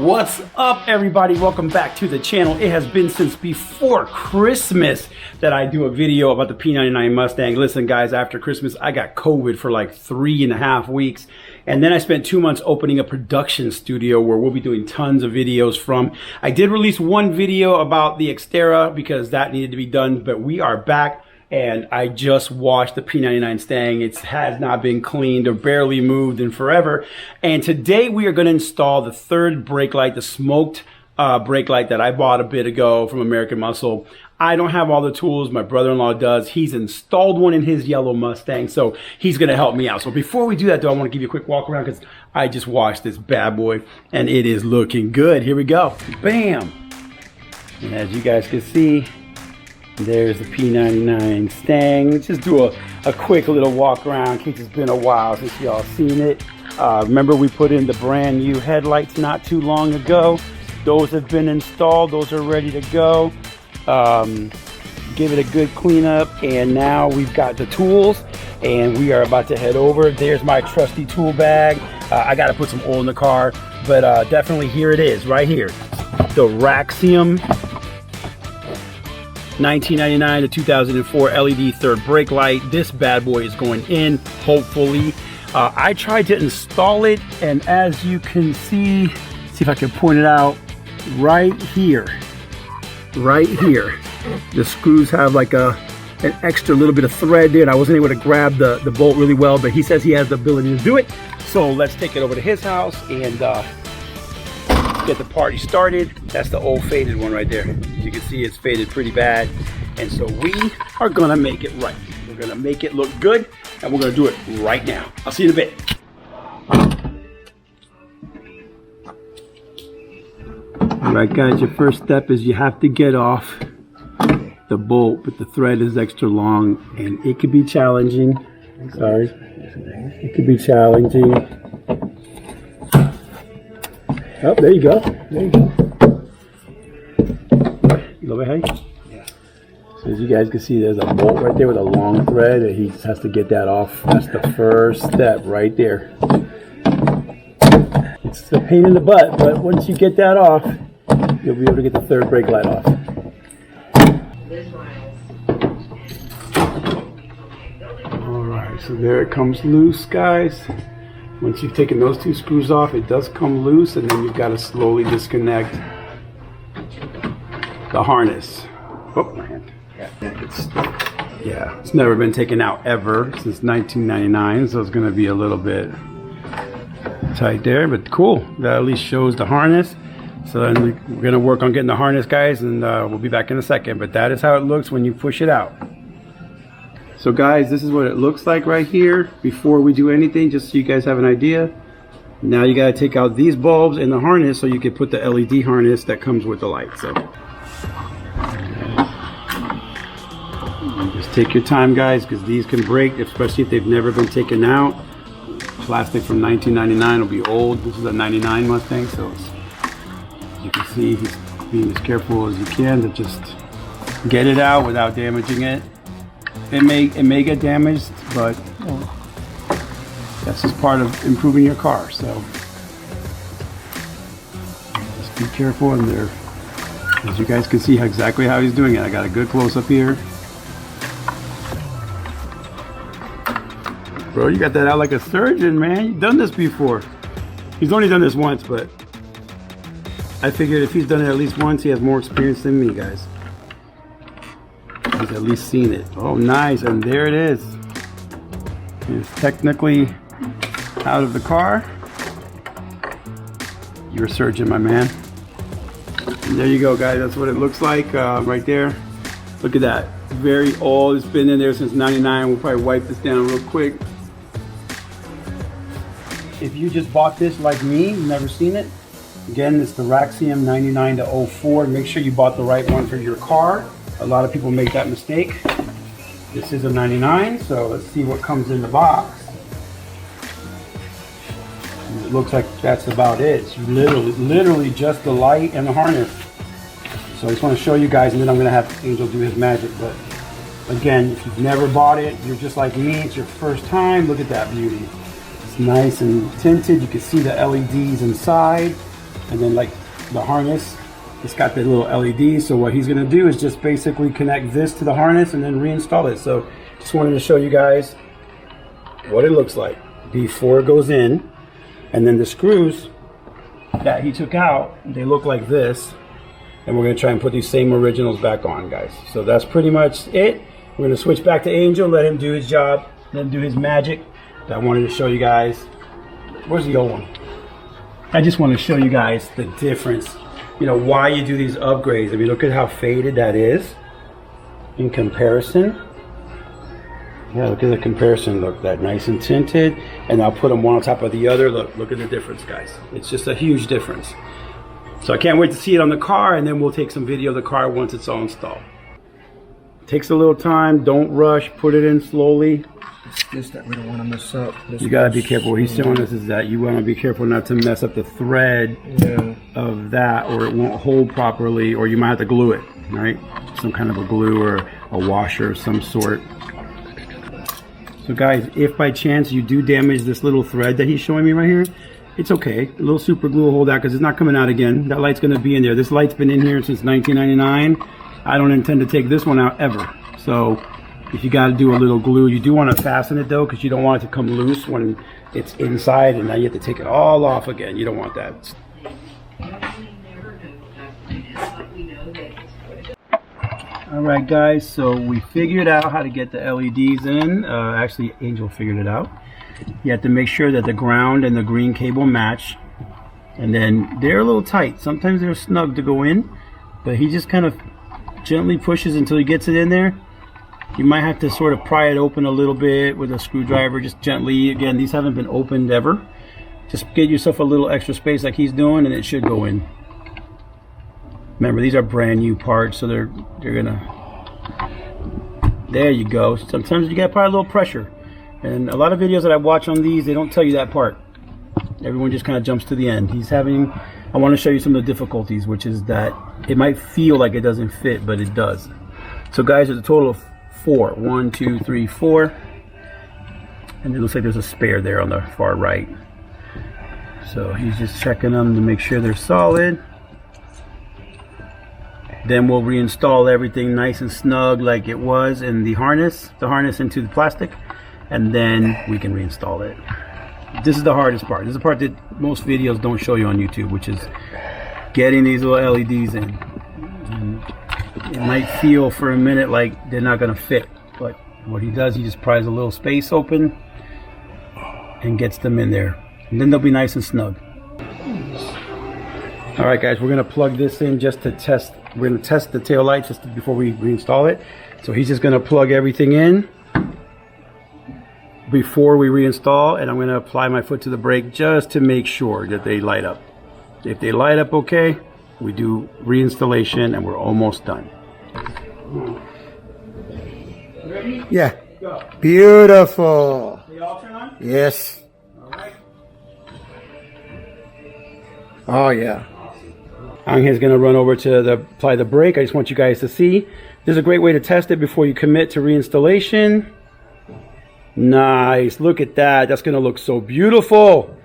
What's up, everybody? Welcome back to the channel. It has been since before Christmas that I do a video about the P99 Mustang. Listen, guys, after Christmas, I got COVID for like 3.5 weeks. And then I spent 2 months opening a production studio where we'll be doing tons of videos from. I did release one video about the Xterra because that needed to be done, but we are back. And I just washed the P99 Stang. It has not been cleaned or barely moved in forever. And today we are going to install the third brake light, the smoked brake light that I bought a bit ago from American Muscle. I don't have all the tools. My brother-in-law does. He's installed one in his yellow Mustang, so he's going to help me out. So before we do that, though, I want to give you a quick walk around because I just washed this bad boy, and it is looking good. Here we go. Bam! And as you guys can see, there's the P99 Stang. Let's just do a quick little walk around in case it's been a while since y'all seen it. Remember we put in the brand new headlights not too long ago. Those have been installed. Those are ready to go. Give it a good cleanup, and now we've got the tools and we are about to head over. There's my trusty tool bag. I got to put some oil in the car, but definitely here it is right here. The Raxiom 1999 to 2004 LED third brake light. This bad boy is going in, hopefully. I tried to install it, and as you can see if I can point it out, right here, the screws have like an extra little bit of thread there, and I wasn't able to grab the bolt really well, but he says he has the ability to do it. So let's take it over to his house and get the party started. That's the old faded one right there. As you can see, it's faded pretty bad. And so we are gonna make it right. We're gonna make it look good, and we're gonna do it right now. I'll see you in a bit. All right, guys, your first step is you have to get off the bolt, but the thread is extra long, and it could be challenging. Sorry. It could be challenging. Oh, there you go. There you go. A little bit high? Yeah. So as you guys can see, there's a bolt right there with a long thread, and he just has to get that off. That's the first step right there. It's a pain in the butt, but once you get that off, you'll be able to get the third brake light off. Alright, so there it comes loose, guys. Once you've taken those two screws off, it does come loose, and then you've got to slowly disconnect the harness. Oh, my hand. It's never been taken out ever since 1999, so it's going to be a little bit tight there, but cool. That at least shows the harness. So then we're going to work on getting the harness, guys, and we'll be back in a second. But that is how it looks when you push it out. So guys, this is what it looks like right here before we do anything, just so you guys have an idea. Now you got to take out these bulbs and the harness so you can put the LED harness that comes with the light. So just take your time, guys, because these can break, especially if they've never been taken out. Plastic from 1999 will be old. This is a 99 Mustang, so as you can see, he's being as careful as you can to just get it out without damaging it. It may get damaged, but that's just part of improving your car. So just be careful. And there, as you guys can see exactly how he's doing it. I got a good close up here. Bro, you got that out like a surgeon, man. You've done this before. He's only done this once, but I figured if he's done it at least once, he has more experience than me, guys. He's at least seen it. Oh, nice. And there it is. It's technically out of the car. You're a surgeon, my man. And there you go, guys. That's what it looks like right there. Look at that. Very old. It's been in there since 99. We'll probably wipe this down real quick. If you just bought this like me, never seen it, again, it's the Raxiom 99 to 04. Make sure you bought the right one for your car. A lot of people make that mistake. This is a 99, so let's see what comes in the box. And it looks like that's about it. It's literally just the light and the harness. So I just want to show you guys, and then I'm going to have Angel do his magic. But again, if you've never bought it, you're just like me, it's your first time, look at that beauty. It's nice and tinted. You can see the LEDs inside. And then like the harness, it's got the little LED. So what he's gonna do is just basically connect this to the harness and then reinstall it. So just wanted to show you guys what it looks like before it goes in. And then the screws that he took out, they look like this. And we're gonna try and put these same originals back on, guys. So that's pretty much it. We're gonna switch back to Angel, let him do his job, let him do his magic. I wanted to show you guys. Where's the old one? I just want to show you guys the difference, you know, why you do these upgrades. I mean, look at how faded that is in comparison. Yeah, look at the comparison. Look, that nice and tinted, and I'll put them one on top of the other. Look at the difference, guys. It's just a huge difference. So I can't wait to see it on the car, and then we'll take some video of the car once it's all installed. Takes a little time. Don't rush. Put it in slowly. It's just that we don't want to mess up. You gotta be careful. What he's showing us is that you want to be careful not to mess up the thread of that, or it won't hold properly, or you might have to glue it, right? Some kind of a glue or a washer of some sort. So guys, if by chance you do damage this little thread that he's showing me right here, it's okay. A little super glue will hold that because it's not coming out again. That light's gonna be in there. This light's been in here since 1999. I don't intend to take this one out ever. So if you got to do a little glue, you do want to fasten it though, because you don't want it to come loose when it's inside and now you have to take it all off again. You don't want that. Alright guys, so we figured out how to get the LEDs in. Actually, Angel figured it out. You have to make sure that the ground and the green cable match. And then they're a little tight. Sometimes they're snug to go in, but he just kind of gently pushes until he gets it in there. You might have to sort of pry it open a little bit with a screwdriver, just gently. Again, these haven't been opened ever. Just get yourself a little extra space like he's doing and it should go in. Remember, these are brand new parts, so they're gonna, there you go. Sometimes you gotta apply a little pressure. And a lot of videos that I watch on these, they don't tell you that part. Everyone just kind of jumps to the end. I want to show you some of the difficulties, which is that it might feel like it doesn't fit, but it does. So guys, there's a total of 4. 1, 2, 3, 4. And it looks like there's a spare there on the far right. So he's just checking them to make sure they're solid. Then we'll reinstall everything nice and snug like it was in the harness into the plastic, and then we can reinstall it. This is the hardest part. This is the part that most videos don't show you on YouTube, which is getting these little LEDs in. And it might feel for a minute like they're not going to fit, but what he does, he just pries a little space open and gets them in there, and then they'll be nice and snug. All right guys, we're going to plug this in just to test. We're going to test the tail light just before we reinstall it. So he's just going to plug everything in before we reinstall, and I'm going to apply my foot to the brake just to make sure that they light up. If they light up okay, we do reinstallation and we're almost done. Ready? Yeah. Go. Beautiful. They all turn on? Yes. All right. Oh yeah. Angel's going to run over to apply the brake. I just want you guys to see. This is a great way to test it before you commit to reinstallation. Nice. Look at that. That's going to look so beautiful.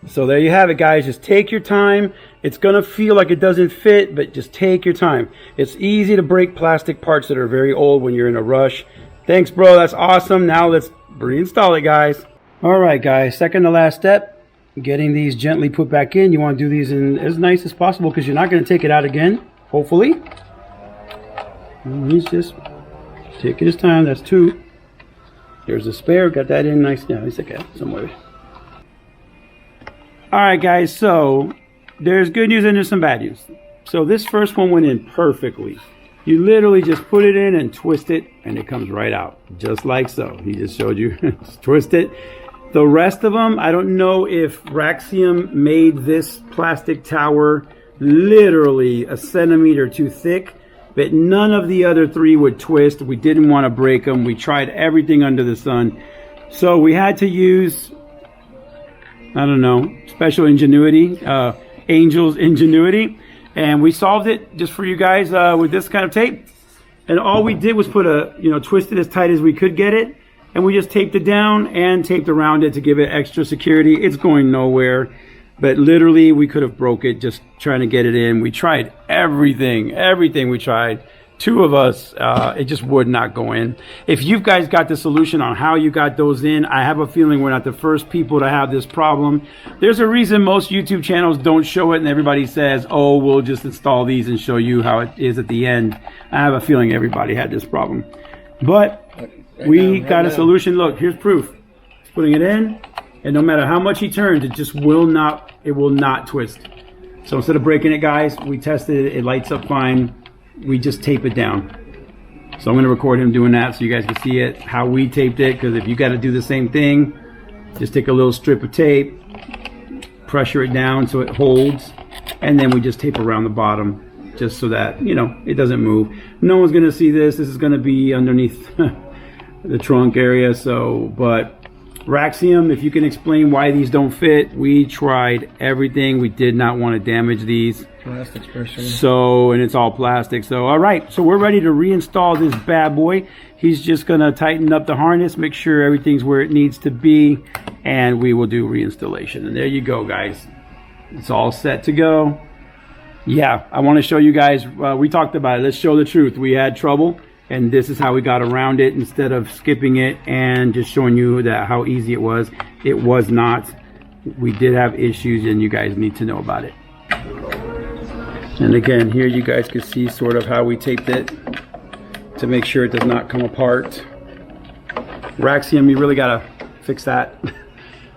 So there you have it, guys. Just take your time. It's going to feel like it doesn't fit, but just take your time. It's easy to break plastic parts that are very old when you're in a rush. Thanks, bro. That's awesome. Now let's reinstall it, guys. All right, guys. Second to last step. Getting these gently put back in. You want to do these in as nice as possible because you're not going to take it out again, hopefully. And he's just taking his time. That's 2. There's a spare. Got that in nice. Yeah, it's okay somewhere. All right, guys. So there's good news and there's some bad news. So this first one went in perfectly. You literally just put it in and twist it, and it comes right out, just like so. He just showed you. Just twist it. The rest of them, I don't know if Raxiom made this plastic tower literally a centimeter too thick, but none of the other 3 would twist. We didn't want to break them. We tried everything under the sun. So we had to use, I don't know, special ingenuity, Angel's ingenuity. And we solved it just for you guys with this kind of tape. And all we did was put twist it as tight as we could get it. And we just taped it down and taped around it to give it extra security. It's going nowhere. But literally, we could have broke it just trying to get it in. We tried everything we tried. Two of us, it just would not go in. If you guys got the solution on how you got those in, I have a feeling we're not the first people to have this problem. There's a reason most YouTube channels don't show it, and everybody says, oh, we'll just install these and show you how it is at the end. I have a feeling everybody had this problem. But we got a solution. Look, here's proof. Putting it in, and no matter how much he turns, it just will not twist. So instead of breaking it, guys, we tested it. It lights up fine. We just tape it down. So I'm going to record him doing that so you guys can see it, how we taped it, because if you got to do the same thing, just take a little strip of tape, pressure it down so it holds, and then we just tape around the bottom just so that, you know, it doesn't move. No one's going to see this. This is going to be underneath the trunk area. So, but Raxiom, if you can explain why these don't fit. We tried everything. We did not want to damage these. Plastic especially. So, and it's all plastic. So, all right. So we're ready to reinstall this bad boy. He's just going to tighten up the harness, make sure everything's where it needs to be, and we will do reinstallation. And there you go, guys. It's all set to go. Yeah, I want to show you guys. We talked about it. Let's show the truth. We had trouble. And this is how we got around it instead of skipping it and just showing you that how easy it was. It was not. We did have issues, and you guys need to know about it. And again, here you guys can see sort of how we taped it to make sure it does not come apart. Raxiom, you really gotta fix that.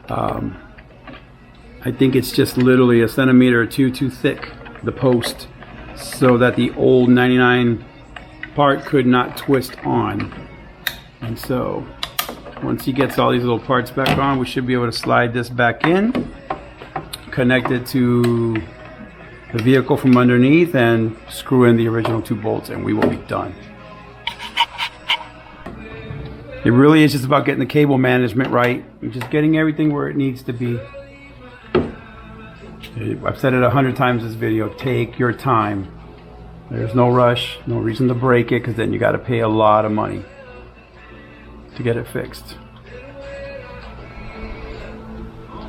I think it's just literally a centimeter or two too thick, the post, so that the old 99 part could not twist on. And so once he gets all these little parts back on, we should be able to slide this back in, connect it to the vehicle from underneath, and screw in the original 2 bolts, and we will be done. It really is just about getting the cable management right and just getting everything where it needs to be. I've said it 100 times in this video, take your time. There's no rush, no reason to break it, because then you got to pay a lot of money to get it fixed.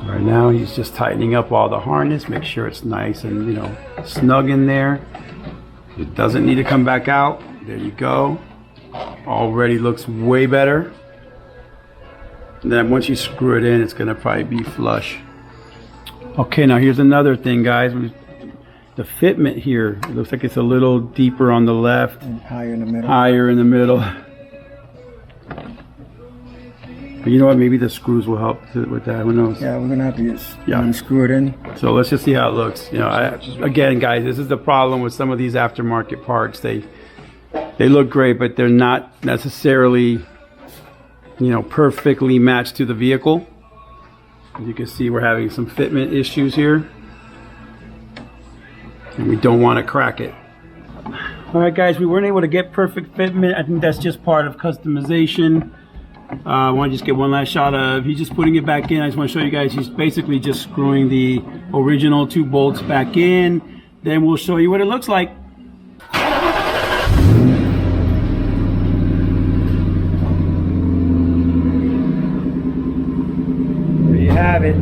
Right now he's just tightening up all the harness, make sure it's nice and, you know, snug in there. It doesn't need to come back out. There you go. Already looks way better. And then once you screw it in, it's going to probably be flush. Okay, now here's another thing, guys. The fitment here, it looks like it's a little deeper on the left. And higher in the middle. Higher in the middle. But you know what? Maybe the screws will help with that. Who knows? Yeah, we're going to have to unscrew it in. So let's just see how it looks. You know, again, guys, this is the problem with some of these aftermarket parts. They look great, but they're not necessarily, you know, perfectly matched to the vehicle. As you can see, we're having some fitment issues here, and we don't want to crack it. All right, guys, we weren't able to get perfect fitment. I think that's just part of customization. I want to just get one last shot of he's just putting it back in. I just want to show you guys he's basically just screwing the original 2 bolts back in. Then we'll show you what it looks like. There you have it.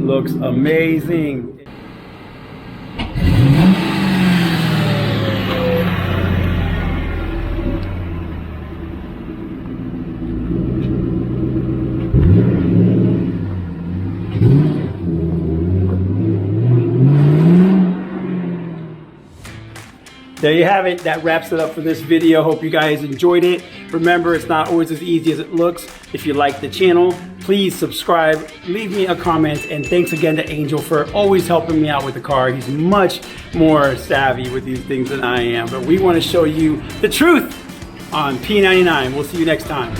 Looks amazing. There you have it. That wraps it up for this video. Hope you guys enjoyed it. Remember, it's not always as easy as it looks. If you like the channel, please subscribe, leave me a comment, and thanks again to Angel for always helping me out with the car. He's much more savvy with these things than I am, but we want to show you the truth on P99. We'll see you next time.